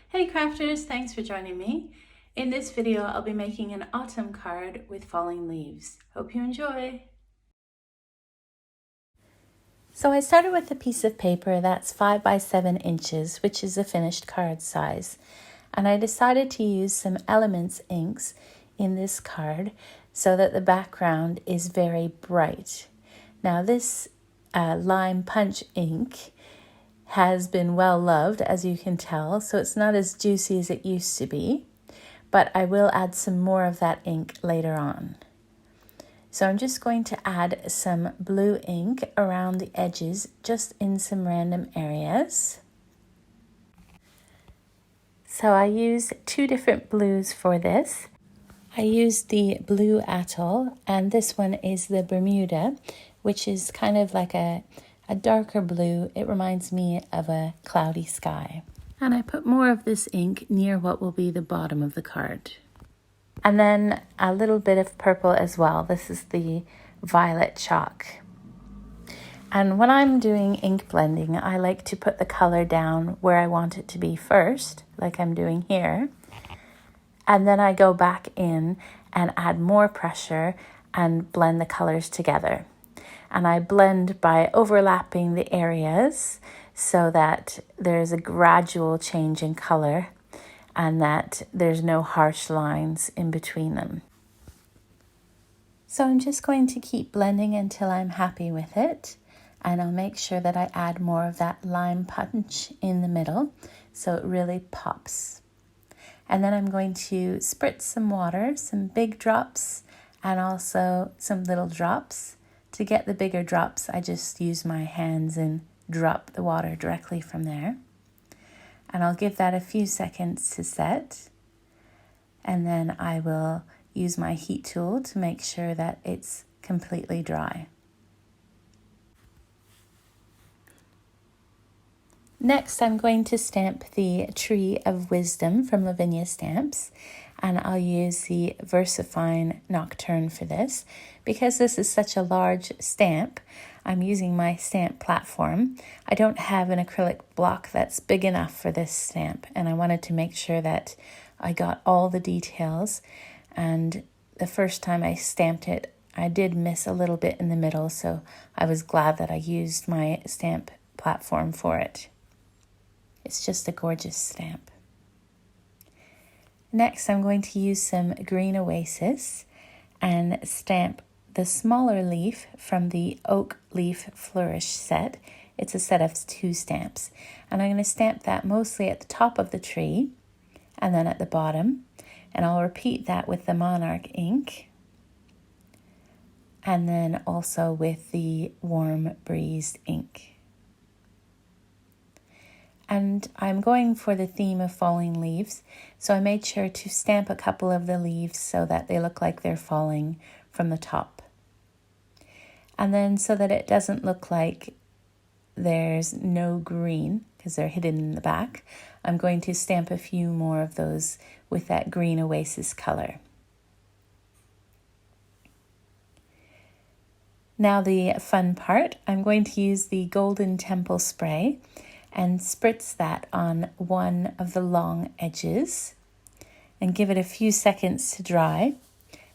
Hey crafters, thanks for joining me. In this video, I'll be making an autumn card with falling leaves. Hope you enjoy. So I started with a piece of paper that's 5 by 7 inches, which is a finished card size. And I decided to use some Elements inks in this card so that the background is very bright. Now this lime punch ink has been well loved, as you can tell, so it's not as juicy as it used to be, but I will add some more of that ink later on. So I'm just going to add some blue ink around the edges, just in some random areas. So I used 2 different blues for this. I used the blue Atoll, and this one is the Bermuda, which is kind of like a darker blue. It reminds me of a cloudy sky. And I put more of this ink near what will be the bottom of the card. And then a little bit of purple as well. This is the violet chalk. And when I'm doing ink blending, I like to put the color down where I want it to be first, like I'm doing here. And then I go back in and add more pressure and blend the colors together. And I blend by overlapping the areas so that there's a gradual change in color and that there's no harsh lines in between them. So I'm just going to keep blending until I'm happy with it, and I'll make sure that I add more of that lime punch in the middle so it really pops. And then I'm going to spritz some water, some big drops and also some little drops. To get the bigger drops, I just use my hands and drop the water directly from there. And I'll give that a few seconds to set. And then I will use my heat tool to make sure that it's completely dry. Next, I'm going to stamp the Tree of Wisdom from Lavinia Stamps, and I'll use the VersaFine Nocturne for this. Because this is such a large stamp, I'm using my stamp platform. I don't have an acrylic block that's big enough for this stamp, and I wanted to make sure that I got all the details. And the first time I stamped it, I did miss a little bit in the middle, so I was glad that I used my stamp platform for it. It's just a gorgeous stamp. Next, I'm going to use some Green Oasis and stamp the smaller leaf from the Oak Leaf Flourish set. It's a set of 2 stamps. And I'm going to stamp that mostly at the top of the tree and then at the bottom. And I'll repeat that with the Monarch ink. And then also with the Warm Breeze ink. And I'm going for the theme of falling leaves, so I made sure to stamp a couple of the leaves so that they look like they're falling from the top. And then so that it doesn't look like there's no green, because they're hidden in the back, I'm going to stamp a few more of those with that Green Oasis color. Now the fun part, I'm going to use the Golden Temple spray and spritz that on one of the long edges and give it a few seconds to dry,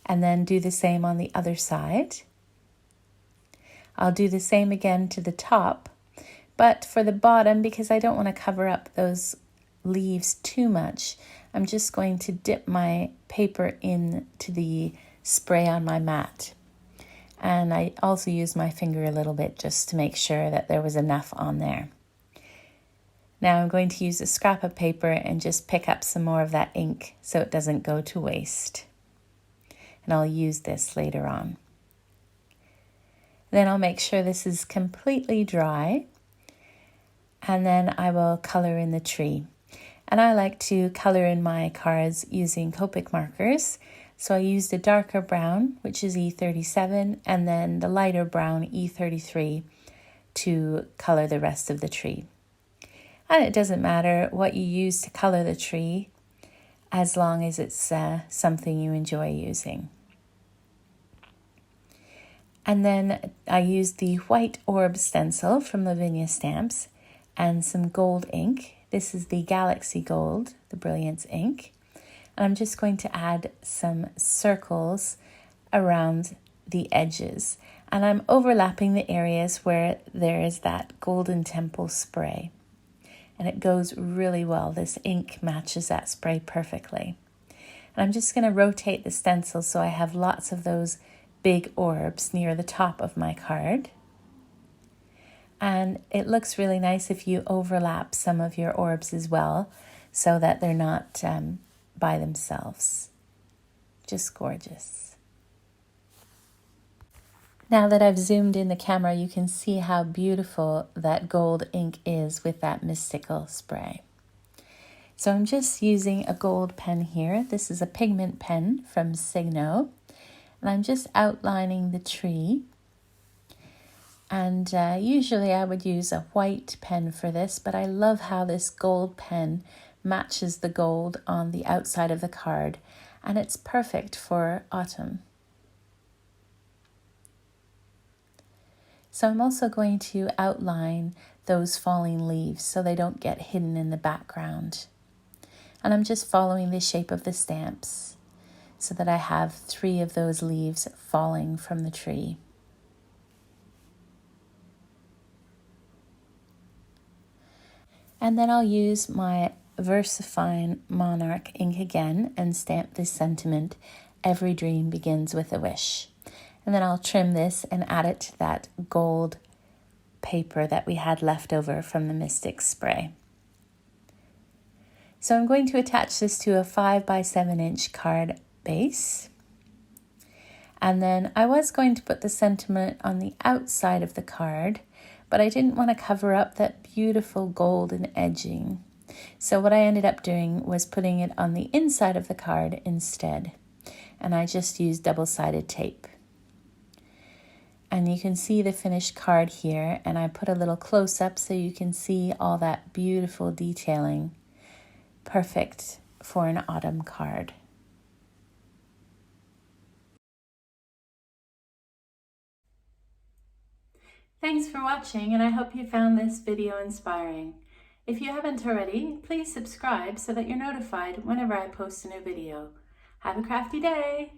and then do the same on the other side. I'll do the same again to the top, but for the bottom, because I don't want to cover up those leaves too much, I'm just going to dip my paper into the spray on my mat. And I also used my finger a little bit just to make sure that there was enough on there. Now I'm going to use a scrap of paper and just pick up some more of that ink so it doesn't go to waste. And I'll use this later on. Then I'll make sure this is completely dry, and then I will color in the tree. And I like to color in my cards using Copic markers. So I used a darker brown, which is E37, and then the lighter brown, E33, to color the rest of the tree. And it doesn't matter what you use to color the tree, as long as it's something you enjoy using. And then I used the White Orb stencil from Lavinia Stamps and some gold ink This is the Galaxy Gold, the Brilliance ink. And I'm just going to add some circles around the edges. And I'm overlapping the areas where there is that Golden Temple spray. And it goes really well. This ink matches that spray perfectly. And I'm just going to rotate the stencil so I have lots of those big orbs near the top of my card. And it looks really nice if you overlap some of your orbs as well, so that they're not by themselves. Just gorgeous. Now that I've zoomed in the camera, you can see how beautiful that gold ink is with that mystical spray. So I'm just using a gold pen here. This is a pigment pen from Signo. And I'm just outlining the tree. And usually I would use a white pen for this, but I love how this gold pen matches the gold on the outside of the card, and it's perfect for autumn. So I'm also going to outline those falling leaves so they don't get hidden in the background. And I'm just following the shape of the stamps so that I have 3 of those leaves falling from the tree. And then I'll use my VersaFine Monarch ink again and stamp this sentiment, "Every dream begins with a wish." And then I'll trim this and add it to that gold paper that we had left over from the Mystic spray. So I'm going to attach this to a 5 by 7 inch card base. And then I was going to put the sentiment on the outside of the card, but I didn't want to cover up that beautiful golden edging. So what I ended up doing was putting it on the inside of the card instead. And I just used double-sided tape. And you can see the finished card here, and I put a little close-up so you can see all that beautiful detailing. Perfect for an autumn card. Thanks for watching, and I hope you found this video inspiring. If you haven't already, please subscribe so that you're notified whenever I post a new video. Have a crafty day!